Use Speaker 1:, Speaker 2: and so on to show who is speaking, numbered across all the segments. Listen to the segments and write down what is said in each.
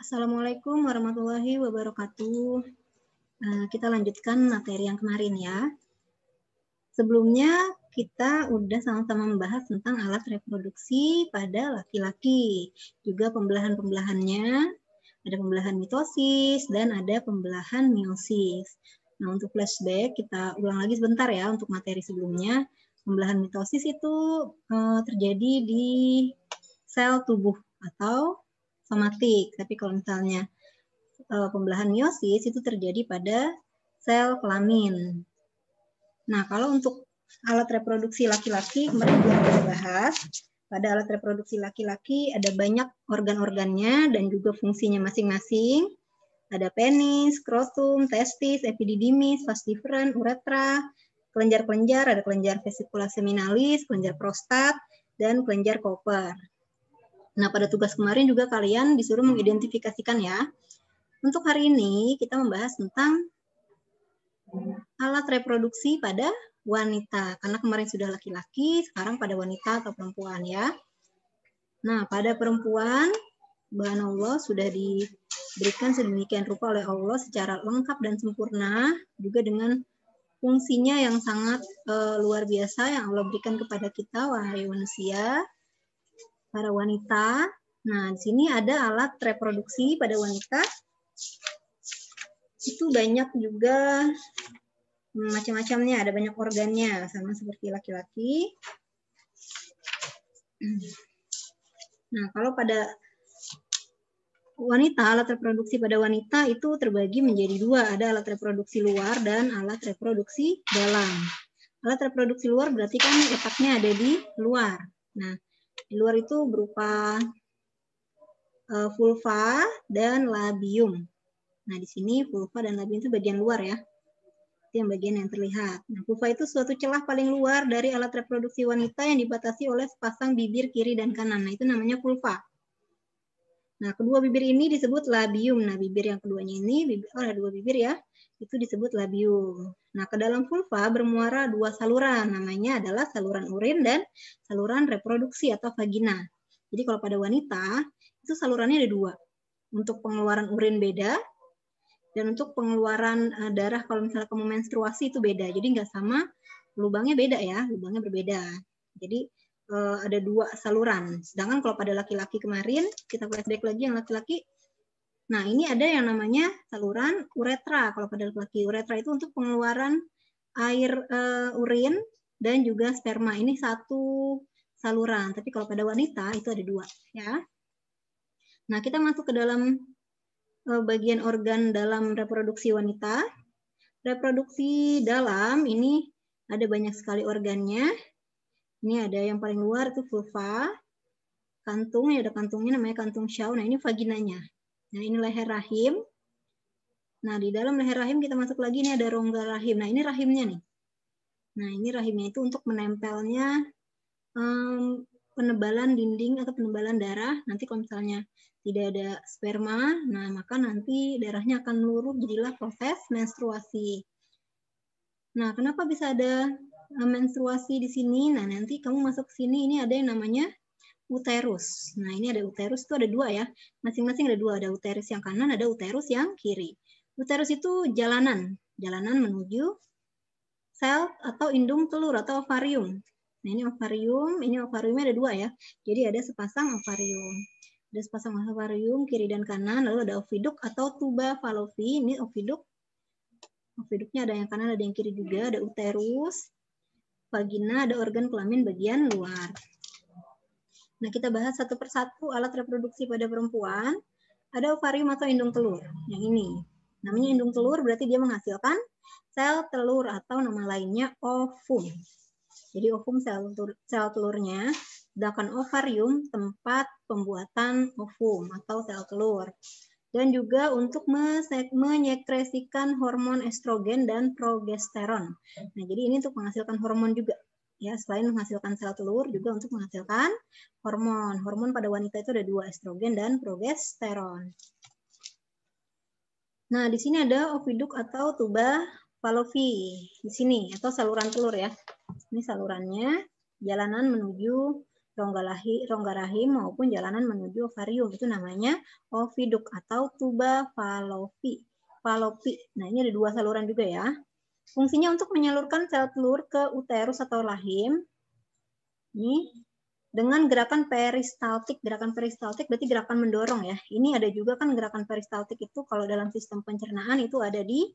Speaker 1: Assalamualaikum warahmatullahi wabarakatuh. Kita lanjutkan materi yang kemarin ya. Sebelumnya kita udah sama-sama membahas tentang alat reproduksi pada laki-laki. Juga pembelahan-pembelahannya, ada pembelahan mitosis dan ada pembelahan meiosis. Nah, untuk flashback kita ulang lagi sebentar ya untuk materi sebelumnya. Pembelahan mitosis itu terjadi di sel tubuh atau somatik. Tapi kalau misalnya pembelahan meiosis itu terjadi pada sel kelamin. Nah, kalau untuk alat reproduksi laki-laki, kemarin juga kita bahas, pada alat reproduksi laki-laki ada banyak organ-organnya dan juga fungsinya masing-masing. Ada penis, skrotum, testis, epididymis, vas deferens, uretra, kelenjar-kelenjar, ada kelenjar vesicula seminalis, kelenjar prostat, dan kelenjar Cooper. Nah, pada tugas kemarin juga kalian disuruh mengidentifikasikan ya. Untuk hari ini kita membahas tentang alat reproduksi pada wanita. Karena kemarin sudah laki-laki, sekarang pada wanita atau perempuan ya. Nah, pada perempuan, subhanallah sudah diberikan sedemikian rupa oleh Allah secara lengkap dan sempurna, juga dengan fungsinya yang sangat luar biasa yang Allah berikan kepada kita, wahai manusia, para wanita. Nah, di sini ada alat reproduksi pada wanita. Itu banyak juga macam-macamnya, ada banyak organnya, sama seperti laki-laki. Nah, kalau pada wanita, alat reproduksi pada wanita itu terbagi menjadi dua. Ada alat reproduksi luar dan alat reproduksi dalam. Alat reproduksi luar berarti kan letaknya ada di luar. Nah, di luar itu berupa vulva dan labium. Nah, di sini vulva dan labium itu bagian luar ya. Itu yang bagian yang terlihat. Nah, vulva itu suatu celah paling luar dari alat reproduksi wanita yang dibatasi oleh sepasang bibir kiri dan kanan. Nah, itu namanya vulva. Nah, kedua bibir ini disebut labium. Nah, bibir yang keduanya ini, ada dua bibir ya, itu disebut labium. Nah, ke dalam vulva bermuara dua saluran. Namanya adalah saluran urin dan saluran reproduksi atau vagina. Jadi kalau pada wanita, itu salurannya ada dua. Untuk pengeluaran urin beda, dan untuk pengeluaran darah kalau misalnya kamu menstruasi itu beda. Jadi nggak sama, lubangnya beda ya, lubangnya berbeda. Jadi ada dua saluran. Sedangkan kalau pada laki-laki kemarin, kita flashback lagi yang laki-laki, nah ini ada yang namanya saluran uretra. Kalau pada laki-laki, uretra itu untuk pengeluaran air urin dan juga sperma. Ini satu saluran. Tapi kalau pada wanita itu ada dua ya. Nah, kita masuk ke dalam bagian organ dalam reproduksi wanita. Reproduksi dalam ini ada banyak sekali organnya. Ini ada yang paling luar itu vulva, kantung, ya ada kantungnya namanya kantung Shaw. Nah, ini vaginanya. Nah, ini leher rahim. Nah, di dalam leher rahim kita masuk lagi, ini ada rongga rahim. Nah, ini rahimnya nih. Nah, ini rahimnya itu untuk menempelnya penebalan dinding atau penebalan darah. Nanti kalau misalnya tidak ada sperma, nah maka nanti darahnya akan meluruh, jadilah proses menstruasi. Nah, kenapa bisa ada menstruasi di sini? Nah, nanti kamu masuk sini, ini ada yang namanya uterus. Nah, ini ada uterus itu ada dua ya. Masing-masing ada dua, ada uterus yang kanan, ada uterus yang kiri. Uterus itu jalanan menuju sel atau indung telur atau ovarium. Nah, ini ovariumnya ada dua ya. Jadi ada sepasang ovarium. Ada sepasang ovarium kiri dan kanan, lalu ada oviduk atau tuba fallopi. Ini oviduk. Oviduknya ada yang kanan, ada yang kiri juga, ada uterus, vagina, ada organ kelamin bagian luar. Nah, kita bahas satu persatu alat reproduksi pada perempuan. Ada ovarium atau indung telur. Yang ini. Namanya indung telur berarti dia menghasilkan sel telur atau nama lainnya ovum. Jadi ovum sel telurnya, sedangkan ovarium tempat pembuatan ovum atau sel telur. Dan juga untuk menyekresikan hormon estrogen dan progesteron. Nah, jadi ini untuk menghasilkan hormon juga. Ya, selain menghasilkan sel telur, juga untuk menghasilkan hormon. Hormon pada wanita itu ada dua, estrogen dan progesteron. Nah, di sini ada oviduk atau tuba fallopi. Di sini, atau saluran telur ya. Ini salurannya, jalanan menuju rongga rahim maupun jalanan menuju ovarium. Itu namanya oviduk atau tuba falopi. Nah, ini ada 2 saluran juga ya. Fungsinya untuk menyalurkan sel telur ke uterus atau rahim. Ini dengan gerakan peristaltik. Gerakan peristaltik berarti gerakan mendorong ya. Ini ada juga kan gerakan peristaltik itu kalau dalam sistem pencernaan itu ada di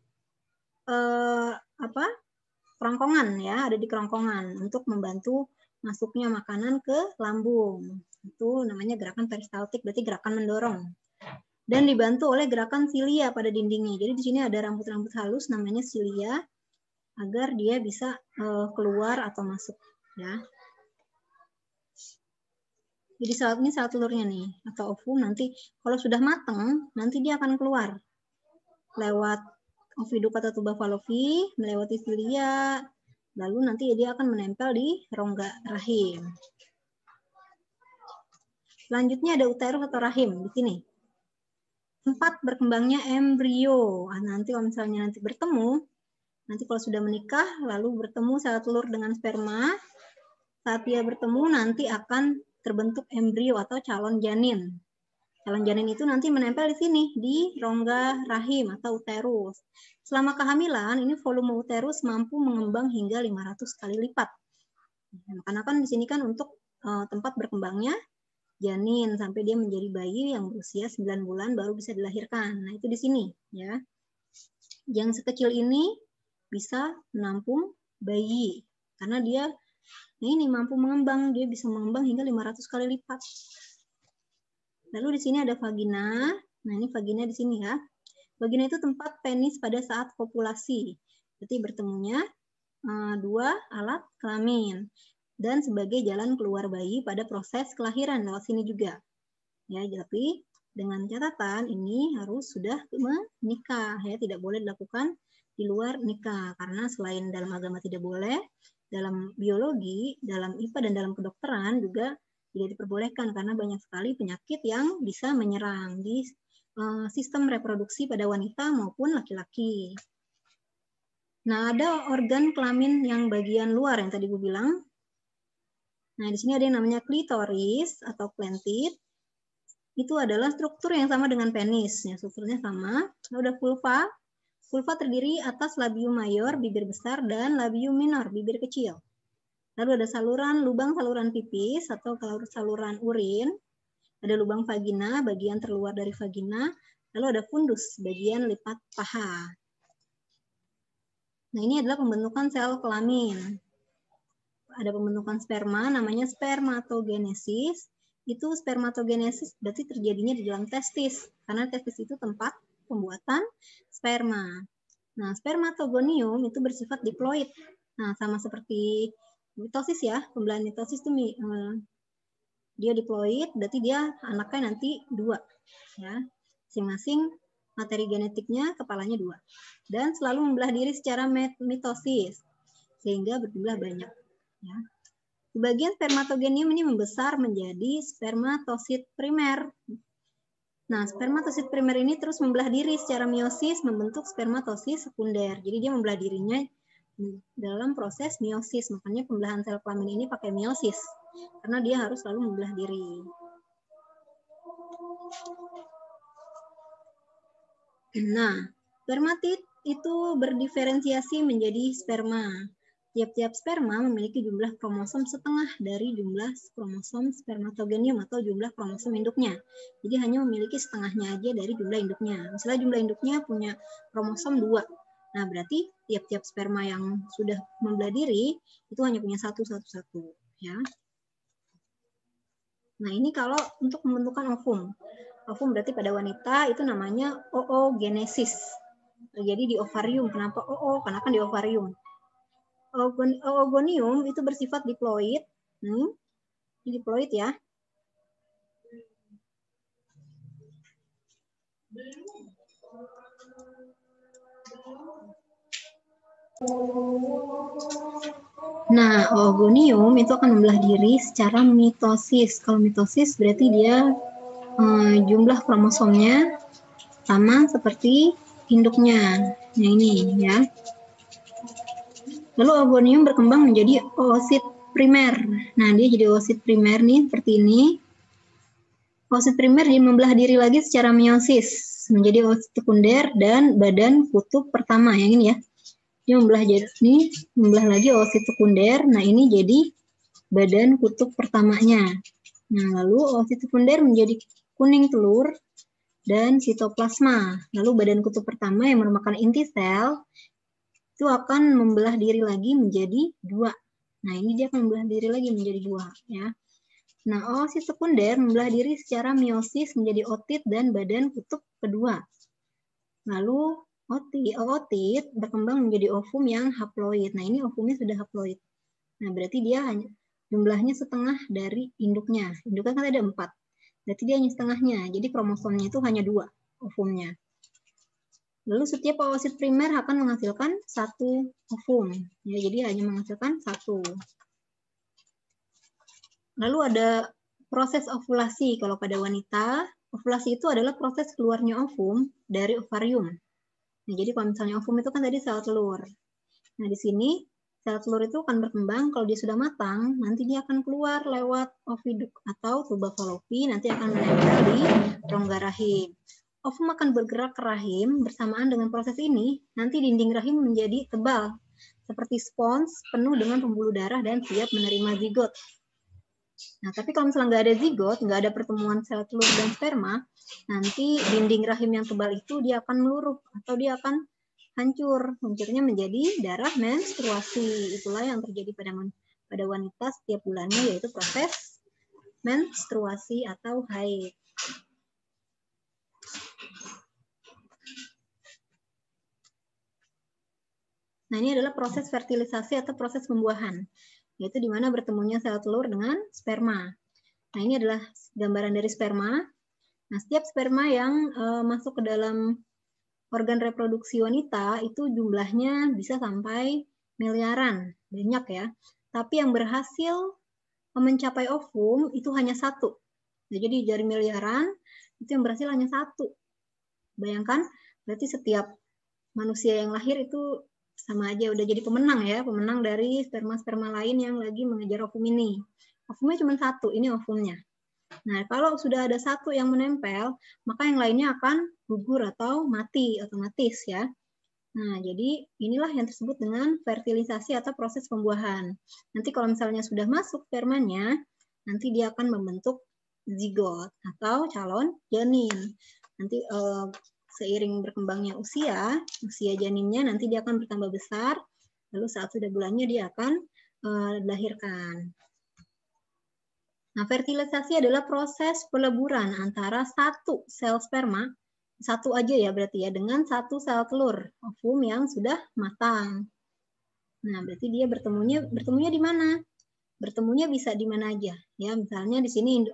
Speaker 1: kerongkongan ya, ada di kerongkongan untuk membantu masuknya makanan ke lambung. Itu namanya gerakan peristaltik, berarti gerakan mendorong. Dan dibantu oleh gerakan silia pada dindingnya. Jadi di sini ada rambut-rambut halus namanya silia agar dia bisa keluar atau masuk ya. Jadi ini sel telurnya nih atau ovum, nanti kalau sudah matang nanti dia akan keluar lewat oviduk atau tuba falopi, melewati silia, lalu nanti dia akan menempel di rongga rahim. Selanjutnya ada uterus atau rahim di sini. Tempat berkembangnya embrio. Nanti kalau misalnya nanti bertemu, nanti kalau sudah menikah lalu bertemu sel telur dengan sperma, saat dia bertemu nanti akan terbentuk embrio atau calon janin. Calon janin itu nanti menempel di sini, di rongga rahim atau uterus. Selama kehamilan, ini volume uterus mampu mengembang hingga 500 kali lipat. Karena kan di sini kan untuk tempat berkembangnya janin sampai dia menjadi bayi yang berusia 9 bulan baru bisa dilahirkan. Nah, itu di sini ya. Yang sekecil ini bisa menampung bayi karena dia ini mampu mengembang, dia bisa mengembang hingga 500 kali lipat. Lalu di sini ada vagina. Nah, ini vagina di sini ya. Vagina itu tempat penis pada saat kopulasi. Berarti bertemunya 2 alat kelamin dan sebagai jalan keluar bayi pada proses kelahiran lewat sini juga. Ya, tapi dengan catatan ini harus sudah menikah ya, tidak boleh dilakukan di luar nikah karena selain dalam agama tidak boleh, dalam biologi, dalam IPA dan dalam kedokteran juga tidak diperbolehkan karena banyak sekali penyakit yang bisa menyerang di sistem reproduksi pada wanita maupun laki-laki. Nah, ada organ kelamin yang bagian luar yang tadi gue bilang. Nah, di sini ada yang namanya klitoris atau plentid. Itu adalah struktur yang sama dengan penis. Ya, strukturnya sama. Lalu ada vulva. Vulva terdiri atas labium mayor, bibir besar, dan labium minor, bibir kecil. Lalu ada saluran, lubang saluran pipis atau saluran urin. Ada lubang vagina, bagian terluar dari vagina. Lalu ada fundus, bagian lipat paha. Nah, ini adalah pembentukan sel kelamin. Ada pembentukan sperma, namanya spermatogenesis. Itu spermatogenesis berarti terjadinya di dalam testis. Karena testis itu tempat pembuatan sperma. Nah, spermatogonium itu bersifat diploid. Nah, sama seperti mitosis ya, pembelahan mitosis itu dia diploid, berarti dia anaknya nanti 2 ya, masing-masing materi genetiknya kepalanya 2 dan selalu membelah diri secara mitosis sehingga berjumlah banyak ya. Sebagian spermatogenium ini membesar menjadi spermatosit primer. Nah, spermatosit primer ini terus membelah diri secara meiosis membentuk spermatosit sekunder. Jadi dia membelah dirinya dalam proses meiosis, makanya pembelahan sel kelamin ini pakai meiosis karena dia harus selalu membelah diri. Nah, spermatid itu berdiferensiasi menjadi sperma. Tiap-tiap sperma memiliki jumlah kromosom setengah dari jumlah kromosom spermatogenium atau jumlah kromosom induknya. Jadi hanya memiliki setengahnya aja dari jumlah induknya. Misalnya jumlah induknya punya kromosom 2. Nah, berarti tiap-tiap sperma yang sudah membelah diri itu hanya punya satu ya. Nah, ini kalau untuk membentukkan ovum. Ovum berarti pada wanita itu namanya oogenesis. Terjadi di ovarium. Kenapa oo? Karena kan di ovarium. Oogonium itu bersifat diploid. Diploid ya. Nah, oogonium itu akan membelah diri secara mitosis. Kalau mitosis berarti dia jumlah kromosomnya sama seperti induknya. Nah, ini ya. Lalu oogonium berkembang menjadi oosit. primer. Nah, dia jadi oosit primer nih, seperti ini. Oosit primer dia membelah diri lagi secara meiosis menjadi oosit sekunder dan badan kutub pertama, yang ini ya. Dia membelah jadi ini, membelah lagi oosit sekunder. Nah, ini jadi badan kutub pertamanya. Nah, lalu oosit sekunder menjadi kuning telur dan sitoplasma. Lalu badan kutub pertama yang merupakan inti sel itu akan membelah diri lagi menjadi 2. Nah, ini dia akan membelah diri lagi menjadi 2 ya. Nah, oosit sekunder membelah diri secara meiosis menjadi otit dan badan kutub kedua. Lalu ootit berkembang menjadi ovum yang haploid. Nah, ini ovumnya sudah haploid. Nah, berarti dia hanya jumlahnya setengah dari induknya. Induknya kan ada 4. Berarti dia hanya setengahnya. Jadi kromosomnya itu hanya 2 ovumnya. Lalu setiap oosit primer akan menghasilkan 1 ovum. Ya, jadi hanya menghasilkan 1. Lalu ada proses ovulasi. Kalau pada wanita, ovulasi itu adalah proses keluarnya ovum dari ovarium. Nah, jadi kalau misalnya ovum itu kan tadi sel telur. Nah, di sini sel telur itu akan berkembang. Kalau dia sudah matang, nanti dia akan keluar lewat oviduk atau tuba Fallopi, nanti akan menempel di rongga rahim. Ovum akan bergerak ke rahim bersamaan dengan proses ini. Nanti dinding rahim menjadi tebal, seperti spons, penuh dengan pembuluh darah dan siap menerima zigot. Nah, tapi kalau misalnya nggak ada zigot, nggak ada pertemuan sel telur dan sperma, nanti dinding rahim yang tebal itu dia akan meluruh atau dia akan hancur. Hancurnya menjadi darah menstruasi. Itulah yang terjadi pada wanita setiap bulannya, yaitu proses menstruasi atau haid. Nah, ini adalah proses fertilisasi atau proses pembuahan, yaitu di mana bertemunya sel telur dengan sperma. Nah, ini adalah gambaran dari sperma. Nah, setiap sperma yang masuk ke dalam organ reproduksi wanita itu jumlahnya bisa sampai miliaran, banyak ya. Tapi yang berhasil mencapai ovum itu hanya 1. Nah, jadi dari miliaran itu yang berhasil hanya 1. Bayangkan, berarti setiap manusia yang lahir itu sama aja udah jadi pemenang ya, pemenang dari sperma-sperma lain yang lagi mengejar ovum ini. Ovumnya cuma 1, ini ovumnya. Nah, kalau sudah ada 1 yang menempel, maka yang lainnya akan gugur atau mati otomatis ya. Nah, jadi inilah yang disebut dengan fertilisasi atau proses pembuahan. Nanti kalau misalnya sudah masuk spermanya, nanti dia akan membentuk zigot atau calon janin. Nanti seiring berkembangnya usia janinnya nanti dia akan bertambah besar, lalu saat sudah bulannya dia akan dilahirkan. Nah, fertilisasi adalah proses peleburan antara 1 sel sperma, 1 aja ya berarti ya, dengan 1 sel telur ovum yang sudah matang. Nah, berarti dia bertemunya di mana? Bertemunya bisa di mana aja. Ya, misalnya di sini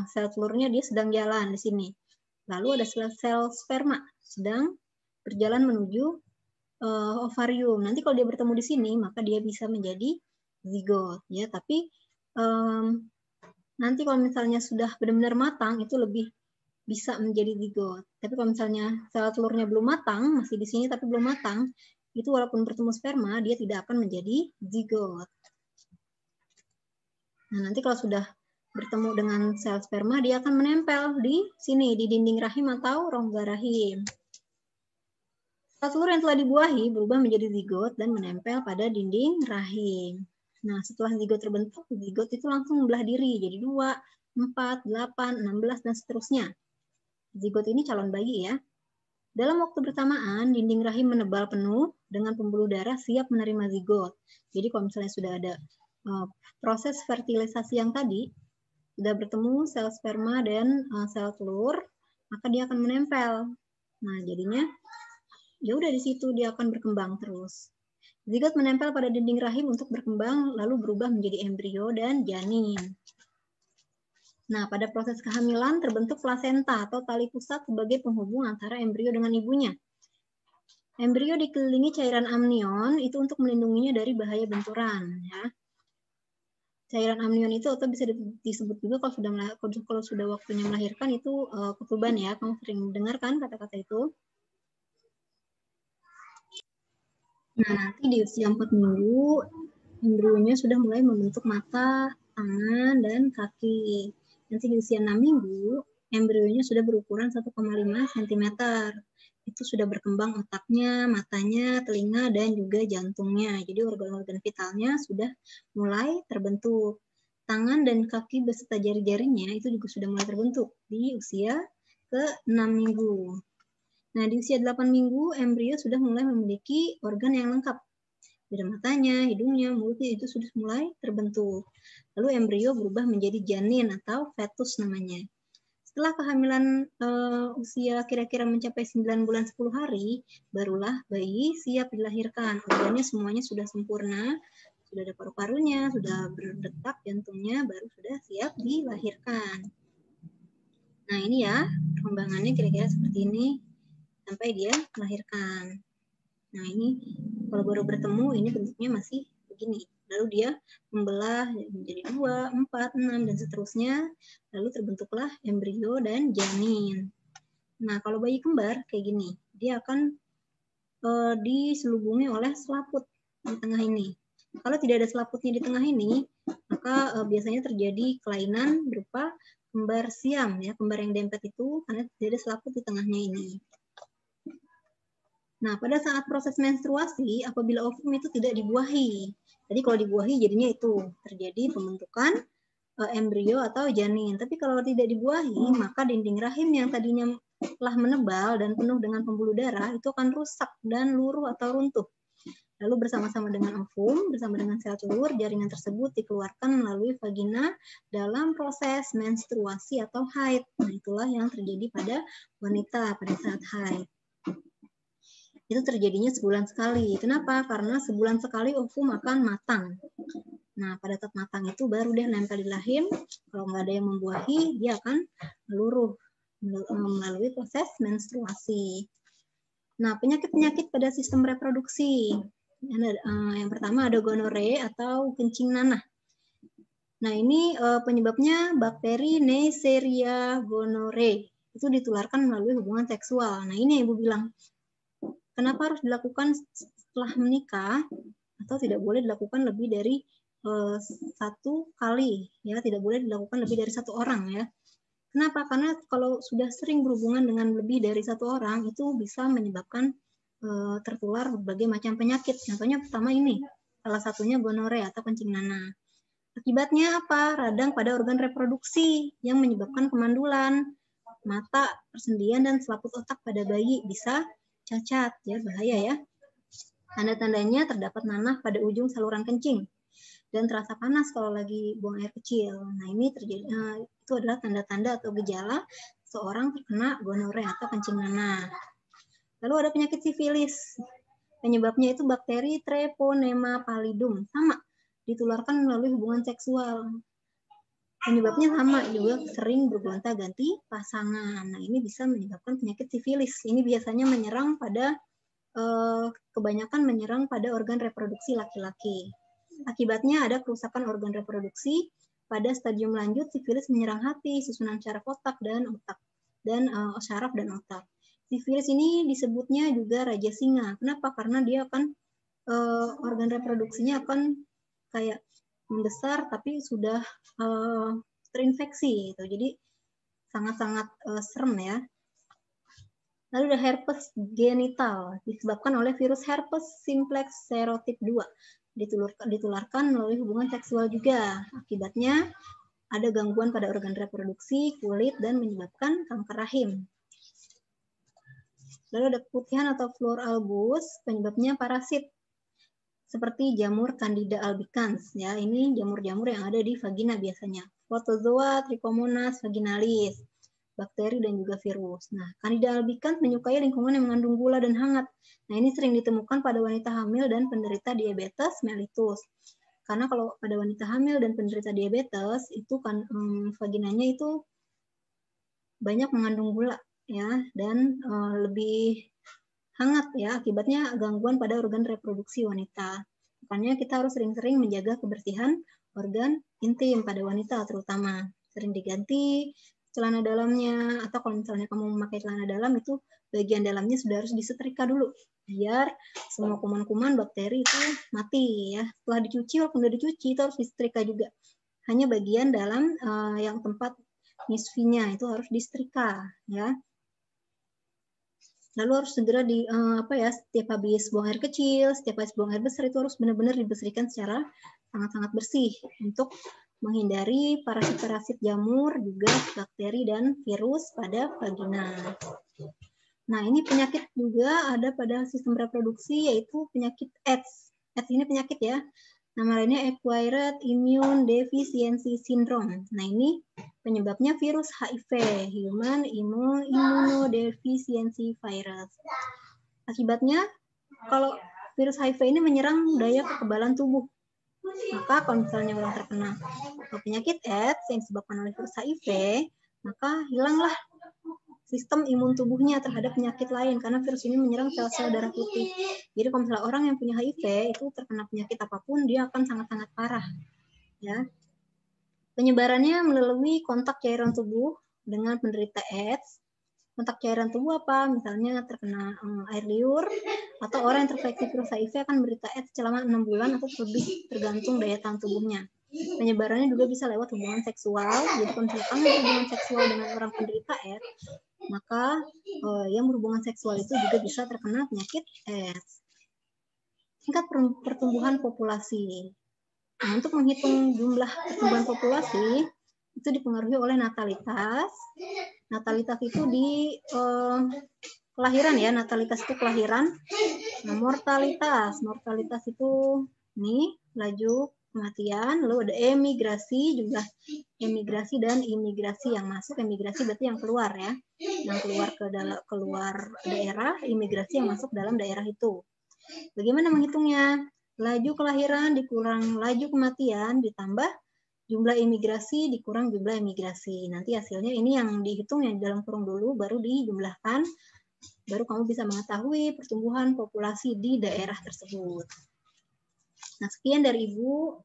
Speaker 1: sel telurnya dia sedang jalan di sini. Lalu ada sel sperma sedang berjalan menuju ovarium. Nanti kalau dia bertemu di sini, maka dia bisa menjadi zigot ya, tapi nanti kalau misalnya sudah benar-benar matang itu lebih bisa menjadi zigot. Tapi kalau misalnya sel telurnya belum matang, masih di sini tapi belum matang, itu walaupun bertemu sperma dia tidak akan menjadi zigot. Nah, nanti kalau sudah bertemu dengan sel sperma dia akan menempel di sini di dinding rahim atau rongga rahim. Sel telur yang telah dibuahi berubah menjadi zigot dan menempel pada dinding rahim. Nah, setelah zigot terbentuk, zigot itu langsung membelah diri jadi 2, 4, 8, 16, dan seterusnya. Zigot ini calon bayi ya. Dalam waktu bersamaan, dinding rahim menebal penuh dengan pembuluh darah siap menerima zigot. Jadi kalau misalnya sudah ada proses fertilisasi yang tadi, sudah bertemu sel sperma dan sel telur, maka dia akan menempel. Nah, jadinya ya udah di situ dia akan berkembang terus. Zigot menempel pada dinding rahim untuk berkembang lalu berubah menjadi embrio dan janin. Nah, pada proses kehamilan terbentuk plasenta atau tali pusat sebagai penghubung antara embrio dengan ibunya. Embrio dikelilingi cairan amnion itu untuk melindunginya dari bahaya benturan. Ya. Cairan amnion itu atau bisa disebut juga kalau sudah waktunya melahirkan itu ketuban ya. Kamu sering dengar kan kata-kata itu? Nah, nanti di usia 4 minggu embrionya sudah mulai membentuk mata, tangan, dan kaki. Nanti di usia 6 minggu, embrionya sudah berukuran 1,5 cm. Itu sudah berkembang otaknya, matanya, telinga, dan juga jantungnya. Jadi organ-organ vitalnya sudah mulai terbentuk. Tangan dan kaki beserta jari-jarinya itu juga sudah mulai terbentuk di usia ke-6 minggu. Nah, di usia 8 minggu, embrio sudah mulai memiliki organ yang lengkap. Dari matanya, hidungnya, mulutnya itu sudah mulai terbentuk. Lalu embrio berubah menjadi janin atau fetus namanya. Setelah kehamilan usia kira-kira mencapai 9 bulan 10 hari, barulah bayi siap dilahirkan. Organnya semuanya sudah sempurna, sudah ada paru-parunya, sudah berdetak jantungnya, baru sudah siap dilahirkan. Nah ini ya, perkembangannya kira-kira seperti ini, sampai dia melahirkan. Nah ini, kalau baru bertemu, ini bentuknya masih begini. Lalu dia membelah menjadi 2, 4, 6, dan seterusnya. Lalu terbentuklah embrio dan janin. Nah, kalau bayi kembar kayak gini, dia akan diselubungi oleh selaput di tengah ini. Kalau tidak ada selaputnya di tengah ini, maka biasanya terjadi kelainan berupa kembar siam, ya, kembar yang dempet itu karena tidak ada selaput di tengahnya ini. Nah, pada saat proses menstruasi, apabila ovum itu tidak dibuahi, jadi kalau dibuahi jadinya itu terjadi pembentukan embrio atau janin. Tapi kalau tidak dibuahi, maka dinding rahim yang tadinya telah menebal dan penuh dengan pembuluh darah itu akan rusak dan luruh atau runtuh. Lalu bersama-sama dengan ovum, bersama dengan sel telur, jaringan tersebut dikeluarkan melalui vagina dalam proses menstruasi atau haid. Nah, itulah yang terjadi pada wanita pada saat haid. Itu terjadinya sebulan sekali. Kenapa? Karena sebulan sekali ovum akan matang. Nah, pada saat matang itu baru dia nempel di rahim. Kalau nggak ada yang membuahi, dia akan meluruh melalui proses menstruasi. Nah, penyakit-penyakit pada sistem reproduksi. Yang pertama ada gonore atau kencing nanah. Nah, ini penyebabnya bakteri Neisseria gonorrhoeae. Itu ditularkan melalui hubungan seksual. Nah, ini yang Ibu bilang. Kenapa harus dilakukan setelah menikah atau tidak boleh dilakukan lebih dari satu kali, ya, tidak boleh dilakukan lebih dari satu orang, ya. Kenapa? Karena kalau sudah sering berhubungan dengan lebih dari satu orang itu bisa menyebabkan tertular berbagai macam penyakit. Contohnya pertama ini, salah satunya gonorea atau kencing nanah. Akibatnya apa? Radang pada organ reproduksi yang menyebabkan kemandulan, mata, persendian, dan selaput otak pada bayi bisa cacat, ya, bahaya ya. Tanda-tandanya terdapat nanah pada ujung saluran kencing dan terasa panas kalau lagi buang air kecil. Nah, ini terjadi itu adalah tanda-tanda atau gejala seorang terkena gonorea atau kencing nanah. Lalu ada penyakit sifilis. Penyebabnya itu bakteri Treponema pallidum, sama, ditularkan melalui hubungan seksual. Penyebabnya sama juga, sering bergonta-ganti pasangan. Nah, ini bisa menyebabkan penyakit sifilis. Ini biasanya menyerang pada kebanyakan menyerang pada organ reproduksi laki-laki. Akibatnya ada kerusakan organ reproduksi. Pada stadium lanjut, sifilis menyerang hati, susunan syaraf otak dan otak, dan syaraf dan otak. Sifilis ini disebutnya juga raja singa. Kenapa? Karena dia akan organ reproduksinya akan kayak membesar tapi sudah terinfeksi, gitu. Jadi sangat-sangat serem ya. Lalu ada herpes genital disebabkan oleh virus herpes simplex serotip 2. Ditularkan melalui hubungan seksual juga. Akibatnya ada gangguan pada organ reproduksi, kulit, dan menyebabkan kanker rahim. Lalu ada keputihan atau flor albus, penyebabnya parasit seperti jamur Candida albicans, ya. Ini jamur-jamur yang ada di vagina biasanya. Protozoa Trichomonas vaginalis, bakteri dan juga virus. Nah, Candida albicans menyukai lingkungan yang mengandung gula dan hangat. Nah, ini sering ditemukan pada wanita hamil dan penderita diabetes mellitus. Karena kalau pada wanita hamil dan penderita diabetes itu kan vaginanya itu banyak mengandung gula, ya, dan lebih hangat, ya, akibatnya gangguan pada organ reproduksi wanita. Makanya kita harus sering-sering menjaga kebersihan organ intim pada wanita terutama. Sering diganti, celana dalamnya, atau kalau misalnya kamu memakai celana dalam itu bagian dalamnya sudah harus disetrika dulu biar semua kuman-kuman bakteri itu mati ya. Setelah dicuci, walaupun udah dicuci itu harus disetrika juga. Hanya bagian dalam yang tempat nisfinya itu harus disetrika ya. Lalu harus segera setiap habis buang air kecil, setiap habis buang air besar itu harus benar-benar dibersihkan secara sangat-sangat bersih untuk menghindari parasit-parasit jamur, juga bakteri dan virus pada vagina. Nah, ini penyakit juga ada pada sistem reproduksi, yaitu penyakit AIDS. AIDS ini penyakit ya. Nama lainnya Acquired Immune Deficiency Syndrome. Nah, ini penyebabnya virus HIV, Human Immunodeficiency Virus. Akibatnya, kalau virus HIV ini menyerang daya kekebalan tubuh. Maka kalau misalnya orang terkena penyakit AIDS yang disebabkan oleh virus HIV, maka hilanglah sistem imun tubuhnya terhadap penyakit lain karena virus ini menyerang sel-sel darah putih. Jadi kalau misalnya orang yang punya HIV itu terkena penyakit apapun dia akan sangat-sangat parah. Ya. Penyebarannya melalui kontak cairan tubuh dengan penderita AIDS. Kontak cairan tubuh apa? Misalnya terkena air liur atau orang yang terinfeksi virus HIV akan menderita AIDS selama 6 bulan atau lebih tergantung daya tahan tubuhnya. Penyebarannya juga bisa lewat hubungan seksual. Jadi kalau misalnya kamu berhubungan seksual dengan orang penderita AIDS, maka yang berhubungan seksual itu juga bisa terkena penyakit AIDS. Tingkat pertumbuhan populasi. Nah, untuk menghitung jumlah pertumbuhan populasi itu dipengaruhi oleh natalitas. Natalitas itu di kelahiran ya, natalitas itu kelahiran. Nah, mortalitas itu nih laju kematian, lalu ada emigrasi, juga emigrasi dan imigrasi. Yang masuk emigrasi berarti yang keluar ya, yang keluar keluar daerah, imigrasi yang masuk dalam daerah itu. Bagaimana menghitungnya? Laju kelahiran dikurang laju kematian ditambah jumlah imigrasi dikurang jumlah imigrasi. Nanti hasilnya ini yang dihitung yang dalam kurung dulu, baru dijumlahkan, baru kamu bisa mengetahui pertumbuhan populasi di daerah tersebut. Nah, sekian dari Ibu.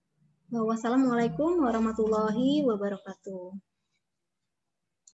Speaker 1: Wassalamualaikum warahmatullahi wabarakatuh.